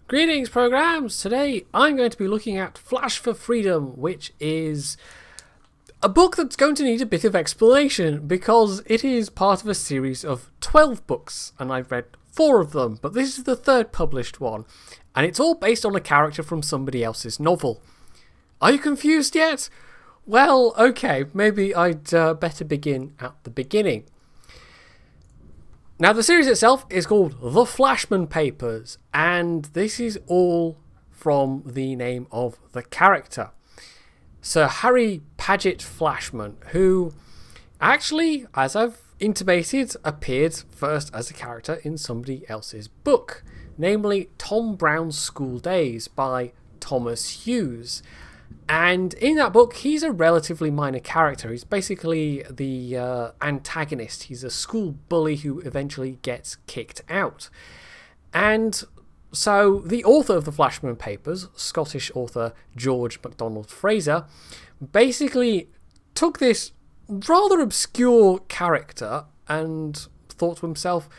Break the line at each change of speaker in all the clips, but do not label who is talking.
Greetings, programs! Today I'm going to be looking at Flash for Freedom, which is a book that's going to need a bit of explanation because it is part of a series of 12 books, and I've read 4 of them, but this is the 3rd published one, and it's all based on a character from somebody else's novel. Are you confused yet? Well, okay, maybe I'd better begin at the beginning. Now, the series itself is called The Flashman Papers, and this is all from the name of the character, Sir Harry Flashman, who actually, as I've intimated, appeared first as a character in somebody else's book, namely Tom Brown's School Days by Thomas Hughes. And in that book, he's a relatively minor character. He's basically the antagonist. He's a school bully who eventually gets kicked out. And so the author of the Flashman Papers, Scottish author George MacDonald Fraser, basically took this rather obscure character and thought to himself,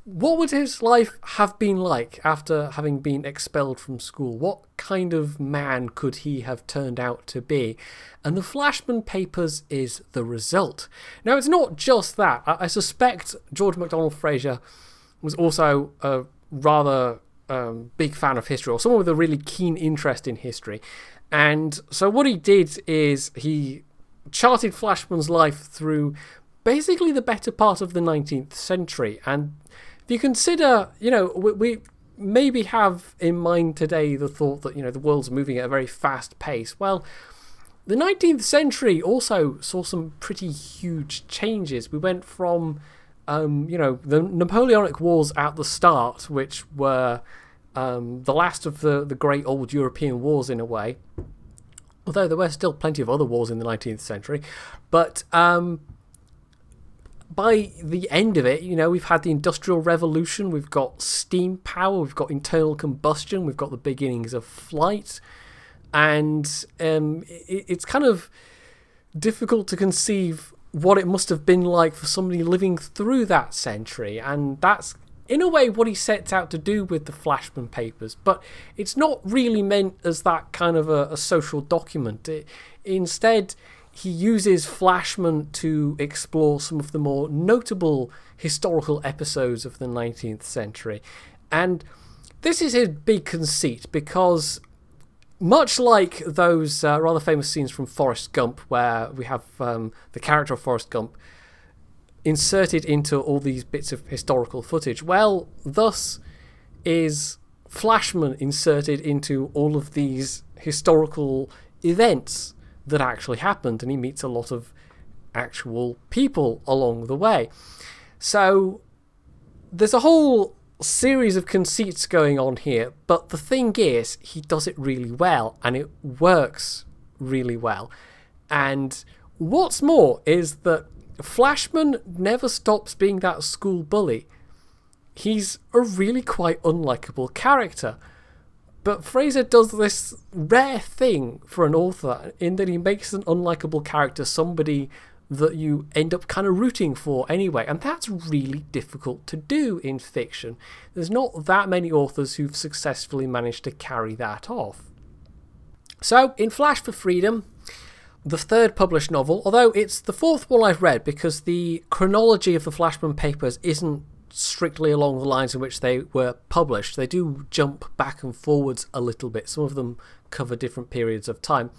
what would his life have been like after having been expelled from school? What kind of man could he have turned out to be? And the Flashman Papers is the result. Now, it's not just that. I suspect George MacDonald Fraser was also a rather big fan of history, or someone with a really keen interest in history. And so what he did is he charted Flashman's life through basically the better part of the 19th century. And if you consider, we maybe have in mind today the thought that, the world's moving at a very fast pace. Well, the 19th century also saw some pretty huge changes. We went from, the Napoleonic Wars at the start, which were the last of the great old European wars in a way, although there were still plenty of other wars in the 19th century. But by the end of it, we've had the Industrial Revolution, we've got steam power, we've got internal combustion, we've got the beginnings of flight, and it's kind of difficult to conceive what it must have been like for somebody living through that century, and that's in a way what he sets out to do with the Flashman Papers, but it's not really meant as that kind of a social document. Instead, he uses Flashman to explore some of the more notable historical episodes of the 19th century. And this is his big conceit, because much like those rather famous scenes from Forrest Gump, where we have the character of Forrest Gump inserted into all these bits of historical footage, well, thus is Flashman inserted into all of these historical events that actually happened, and he meets a lot of actual people along the way. So there's a whole series of conceits going on here, but the thing is, he does it really well, and it works really well. And what's more is that Flashman never stops being that school bully. He's a really quite unlikable character. But Fraser does this rare thing for an author in that he makes an unlikable character somebody that you end up kind of rooting for anyway. And that's really difficult to do in fiction. There's not that many authors who've successfully managed to carry that off. So, in Flash for Freedom, the 3rd published novel, although it's the 4th one I've read because the chronology of the Flashman Papers isn't strictly along the lines in which they were published. They do jump back and forwards a little bit. Some of them cover different periods of time.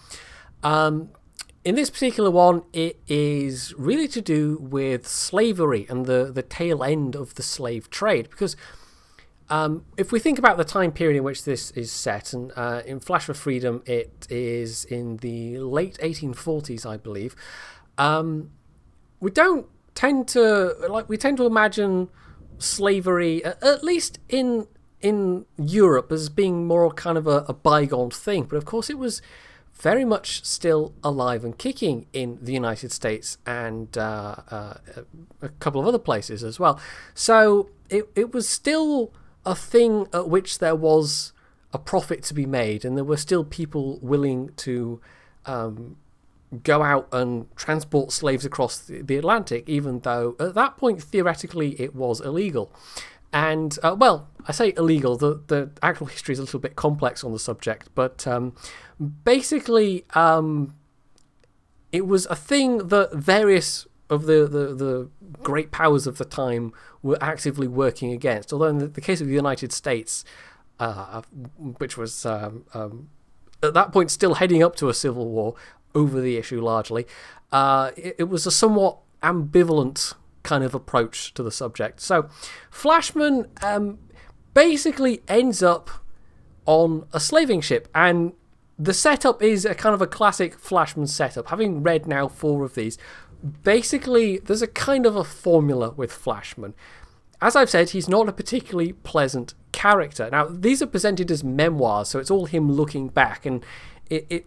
In this particular one, it is really to do with slavery and the tail end of the slave trade, because if we think about the time period in which this is set, and in Flash for Freedom it is in the late 1840s, I believe, we tend to imagine slavery, at least in Europe, as being more kind of a bygone thing. But of course it was very much still alive and kicking in the United States and a couple of other places as well. So it was still a thing at which there was a profit to be made, and there were still people willing to go out and transport slaves across the Atlantic, even though at that point theoretically it was illegal. And, well, I say illegal, the actual history is a little bit complex on the subject, but basically it was a thing that various of the great powers of the time were actively working against. Although in the case of the United States, which was at that point still heading up to a civil war over the issue largely, it was a somewhat ambivalent kind of approach to the subject. So Flashman basically ends up on a slaving ship, and the setup is a kind of a classic Flashman setup. Having read now 4 of these, basically there's a kind of a formula with Flashman. As I've said, he's not a particularly pleasant character. Now, these are presented as memoirs, so it's all him looking back, and it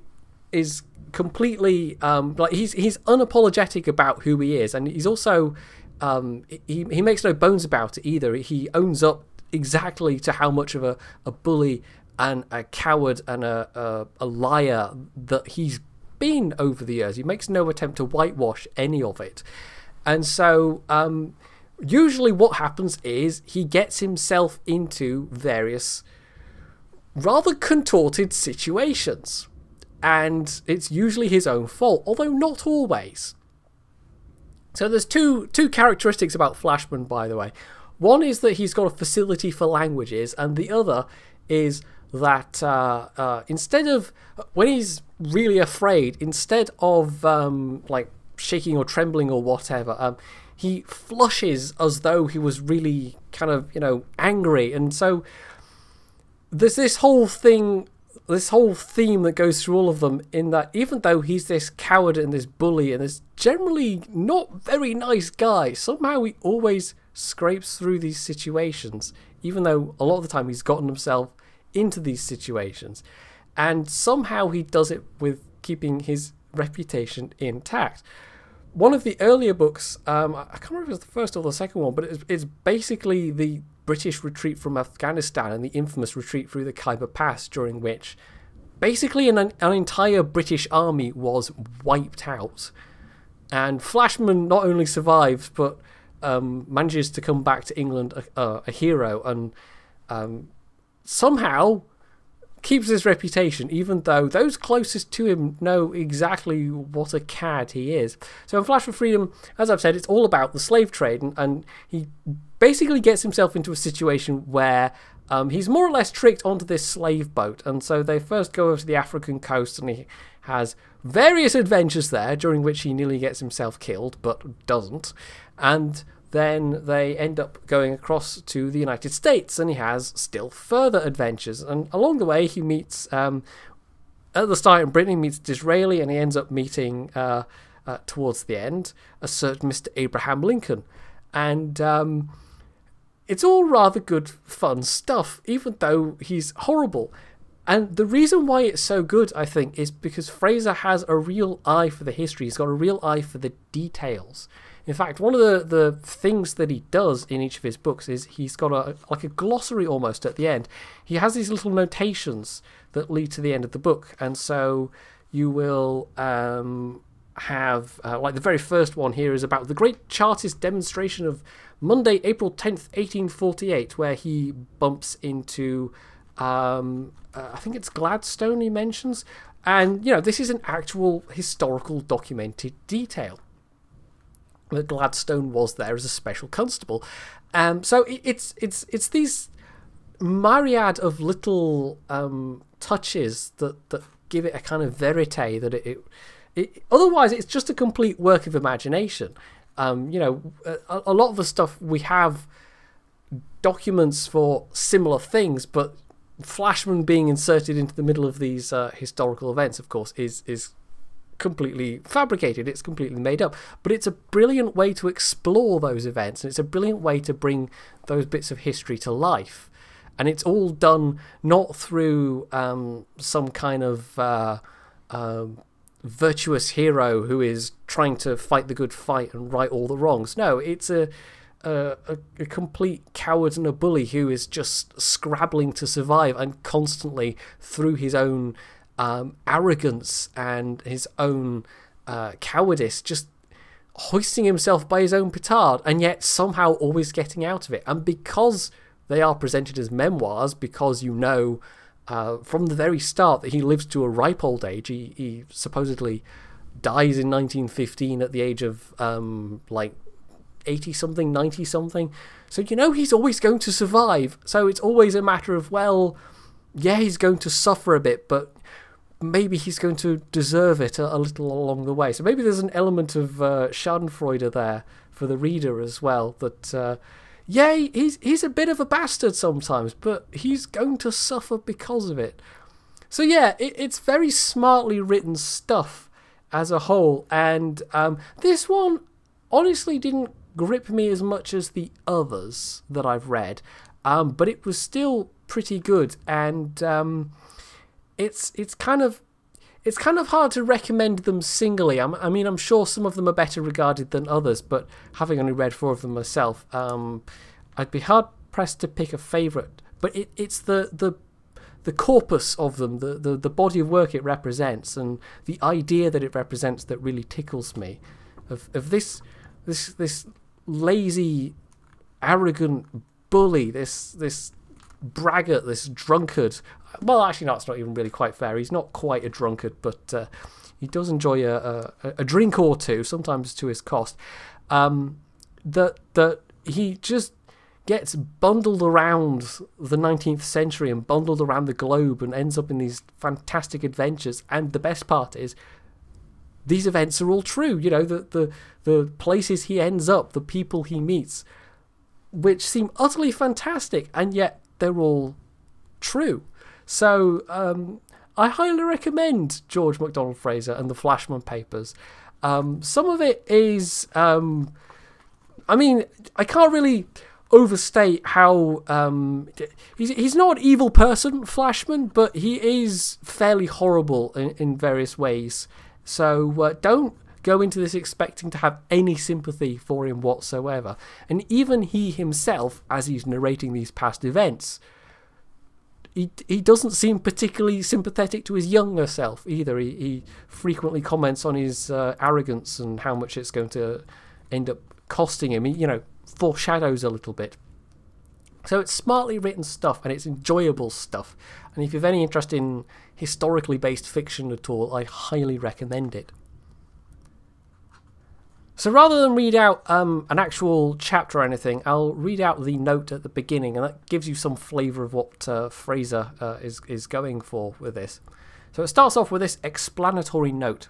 is completely like he's unapologetic about who he is, and he's also he makes no bones about it either. He owns up exactly to how much of a bully and a coward and a liar that he's been over the years. He makes no attempt to whitewash any of it. And so usually what happens is he gets himself into various rather contorted situations, and it's usually his own fault, although not always. So there's two characteristics about Flashman, by the way. One is that he's got a facility for languages, and the other is that instead of, when he's really afraid, instead of like shaking or trembling or whatever, he flushes as though he was really kind of, angry. And so there's this whole theme that goes through all of them, in that even though he's this coward and this bully and this generally not very nice guy, somehow he always scrapes through these situations, even though a lot of the time he's gotten himself into these situations, and somehow he does it with keeping his reputation intact. One of the earlier books, I can't remember if it was the first or the second one, but it's basically the British retreat from Afghanistan and the infamous retreat through the Khyber Pass, during which basically an entire British army was wiped out, and Flashman not only survives but manages to come back to England a hero, and somehow keeps his reputation, even though those closest to him know exactly what a cad he is. So in Flash for Freedom, as I've said, it's all about the slave trade, and he basically gets himself into a situation where he's more or less tricked onto this slave boat, and so they first go over to the African coast, and he has various adventures there, during which he nearly gets himself killed, but doesn't, and then they end up going across to the United States, and he has still further adventures. And along the way, he meets, at the start in Britain, he meets Disraeli, and he ends up meeting, towards the end, a certain Mr. Abraham Lincoln. And it's all rather good, fun stuff, even though he's horrible. And the reason why it's so good, I think, is because Fraser has a real eye for the history. He's got a real eye for the details. In fact, one of the things that he does in each of his books is he's got like a glossary almost at the end. He has these little notations that lead to the end of the book, and so you will have, like the very first one here is about the Great Chartist Demonstration of Monday, April 10th, 1848, where he bumps into, I think it's Gladstone he mentions, and, this is an actual historical documented detail, that Gladstone was there as a special constable. So it's these myriad of little touches that give it a kind of verite that it otherwise it's just a complete work of imagination. A lot of the stuff we have documents for similar things, but Flashman being inserted into the middle of these historical events, of course, is completely fabricated. It's completely made up, but it's a brilliant way to explore those events, and it's a brilliant way to bring those bits of history to life. And it's all done not through some kind of virtuous hero who is trying to fight the good fight and right all the wrongs. No, it's a complete coward and a bully who is just scrabbling to survive, and constantly, through his own arrogance and his own cowardice, just hoisting himself by his own petard, and yet somehow always getting out of it. And because they are presented as memoirs, because you know from the very start that he lives to a ripe old age. He supposedly dies in 1915 at the age of like 80-something, 90-something. So you know he's always going to survive. So it's always a matter of, well, yeah, he's going to suffer a bit, but maybe he's going to deserve it a little along the way. So maybe there's an element of schadenfreude there for the reader as well. That, yeah, he's a bit of a bastard sometimes, but he's going to suffer because of it. So yeah, it's very smartly written stuff as a whole. And this one honestly didn't grip me as much as the others that I've read. But it was still pretty good. And it's kind of hard to recommend them singly. I mean, I'm sure some of them are better regarded than others, but having only read 4 of them myself, I'd be hard pressed to pick a favourite. But it's the corpus of them, the body of work it represents, and the idea that it represents that really tickles me. Of this lazy, arrogant bully, this braggart, this drunkard. Well, actually, no, it's not even really quite fair. He's not quite a drunkard, but he does enjoy a drink or two, sometimes to his cost. That he just gets bundled around the 19th century and bundled around the globe and ends up in these fantastic adventures. And the best part is, these events are all true. You know, the places he ends up, the people he meets, which seem utterly fantastic, and yet they're all true. So I highly recommend George MacDonald Fraser and the Flashman Papers. Some of it is, I mean, I can't really overstate how he's not an evil person, Flashman, but he is fairly horrible in various ways. So don't go into this expecting to have any sympathy for him whatsoever. And even he himself, as he's narrating these past events, he doesn't seem particularly sympathetic to his younger self either. He frequently comments on his arrogance and how much it's going to end up costing him. He, you know, foreshadows a little bit. So it's smartly written stuff, and it's enjoyable stuff. And if you have any interest in historically based fiction at all, I highly recommend it. So rather than read out an actual chapter or anything, I'll read out the note at the beginning, and that gives you some flavour of what Fraser is going for with this. So it starts off with this explanatory note.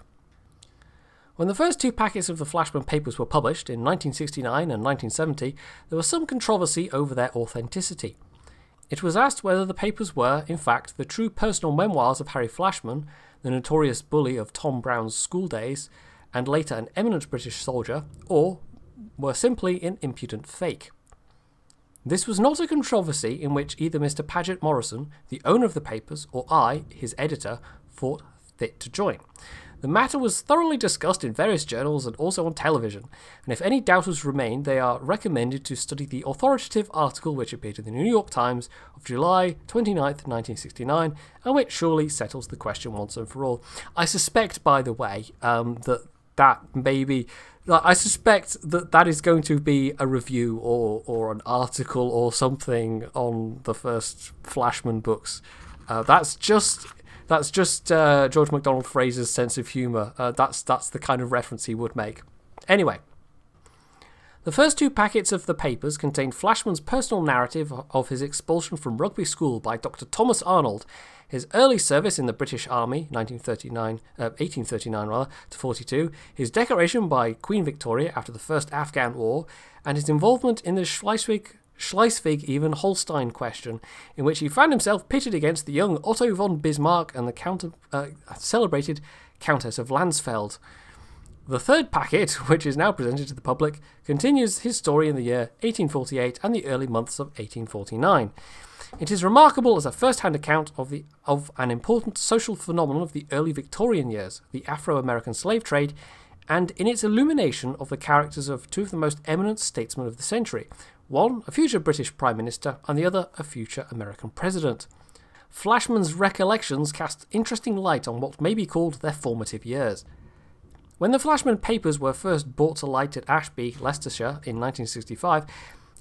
When the first 2 packets of the Flashman Papers were published in 1969 and 1970, there was some controversy over their authenticity. It was asked whether the papers were, in fact, the true personal memoirs of Harry Flashman, the notorious bully of Tom Brown's school days, and later an eminent British soldier, or were simply an impudent fake. This was not a controversy in which either Mr. Paget Morrison, the owner of the papers, or I, his editor, thought fit to join. The matter was thoroughly discussed in various journals and also on television, and if any doubters remain, they are recommended to study the authoritative article which appeared in the New York Times of July 29th, 1969, and which surely settles the question once and for all. I suspect, by the way, that maybe... I suspect that is going to be a review or an article or something on the first Flashman books. That's just George MacDonald Fraser's sense of humour. That's the kind of reference he would make. Anyway, the first 2 packets of the papers contained Flashman's personal narrative of his expulsion from Rugby School by Dr. Thomas Arnold, his early service in the British Army, 1839 to 42, his decoration by Queen Victoria after the First Afghan War, and his involvement in the Schleswig-Even-Holstein question, in which he found himself pitted against the young Otto von Bismarck and the celebrated Countess of Landsfeld. The third packet, which is now presented to the public, continues his story in the year 1848 and the early months of 1849. It is remarkable as a first-hand account of an important social phenomenon of the early Victorian years, the Afro-American slave trade, and in its illumination of the characters of 2 of the most eminent statesmen of the century, one a future British Prime Minister and the other a future American President. Flashman's recollections cast interesting light on what may be called their formative years. When the Flashman Papers were first brought to light at Ashby, Leicestershire, in 1965,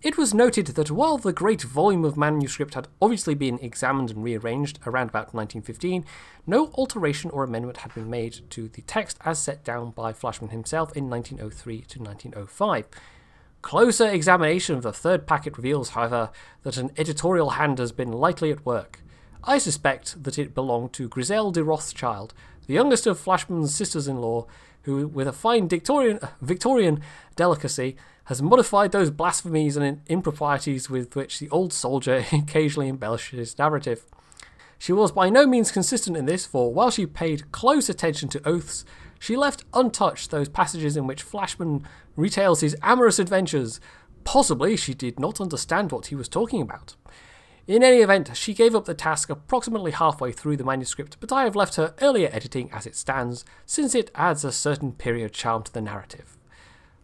it was noted that while the great volume of manuscript had obviously been examined and rearranged around about 1915, no alteration or amendment had been made to the text as set down by Flashman himself in 1903 to 1905. Closer examination of the third packet reveals, however, that an editorial hand has been lightly at work. I suspect that it belonged to Griselle de Rothschild, the youngest of Flashman's sisters-in-law, who, with a fine Victorian delicacy, has modified those blasphemies and improprieties with which the old soldier occasionally embellishes his narrative. She was by no means consistent in this, for while she paid close attention to oaths, she left untouched those passages in which Flashman retails his amorous adventures. Possibly she did not understand what he was talking about. In any event, she gave up the task approximately halfway through the manuscript, but I have left her earlier editing as it stands, since it adds a certain period charm to the narrative.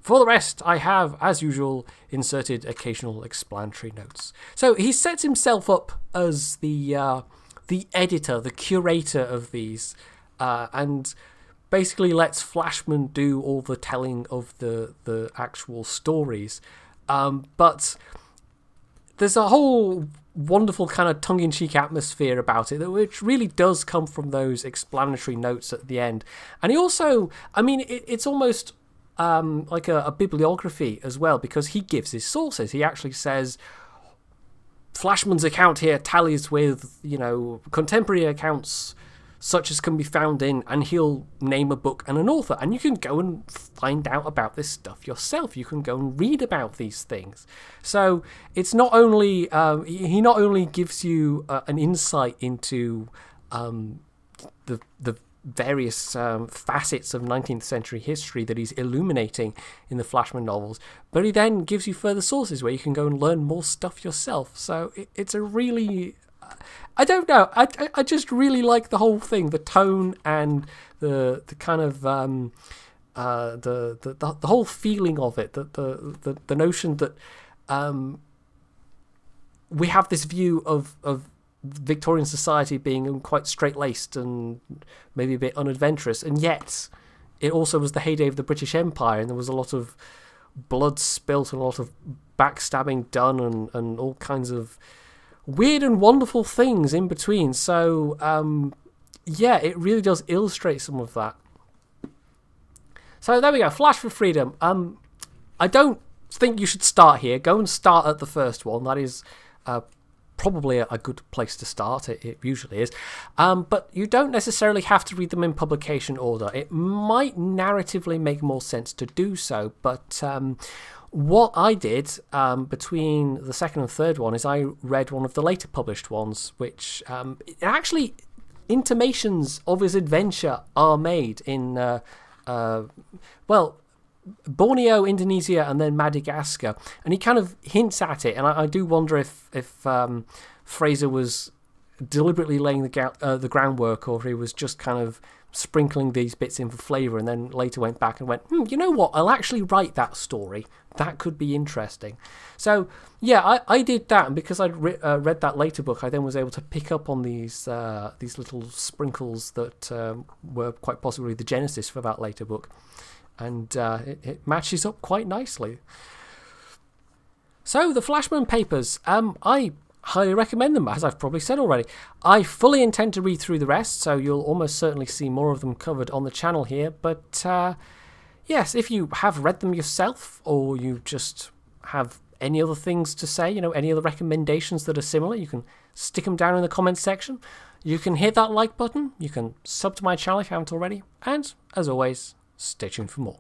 For the rest, I have, as usual, inserted occasional explanatory notes. So he sets himself up as the editor, the curator of these, and basically lets Flashman do all the telling of the actual stories. But there's a whole wonderful kind of tongue-in-cheek atmosphere about it, which really does come from those explanatory notes at the end. And he also, I mean, it's almost like a bibliography as well, because he gives his sources. He actually says Flashman's account here tallies with, you know, contemporary accounts such as can be found in, and he'll name a book and an author, and you can go and find out about this stuff yourself. You can go and read about these things. So it's not only he not only gives you an insight into the various facets of 19th century history that he's illuminating in the Flashman novels, but he then gives you further sources where you can go and learn more stuff yourself. So it's a really, I don't know, I just really like the whole thing, the tone and the kind of the whole feeling of it, the notion that we have this view of Victorian society being quite straight-laced and maybe a bit unadventurous, and yet it also was the heyday of the British Empire, and there was a lot of blood spilt and a lot of backstabbing done, and all kinds of weird and wonderful things in between. So yeah, it really does illustrate some of that. So there we go, Flash for Freedom. I don't think you should start here. Go and start at the first one. That is probably a good place to start. It usually is. But you don't necessarily have to read them in publication order. It might narratively make more sense to do so, but what I did between the second and third one is I read one of the later published ones, which actually intimations of his adventure are made in, well, Borneo, Indonesia, and then Madagascar, and he kind of hints at it, and I do wonder if Fraser was deliberately laying the groundwork, or if he was just kind of sprinkling these bits in for flavour, and then later went back and went, you know what, I'll actually write that story. That could be interesting. So yeah, I did that, and because I read that later book, I then was able to pick up on these little sprinkles that were quite possibly the genesis for that later book. And it matches up quite nicely. So the Flashman Papers, I highly recommend them, as I've probably said already. I fully intend to read through the rest, so you'll almost certainly see more of them covered on the channel here. But yes, if you have read them yourself, or you just have any other things to say, you know, any other recommendations that are similar, you can stick them down in the comments section. You can hit that like button, you can sub to my channel if you haven't already, and as always, stay tuned for more.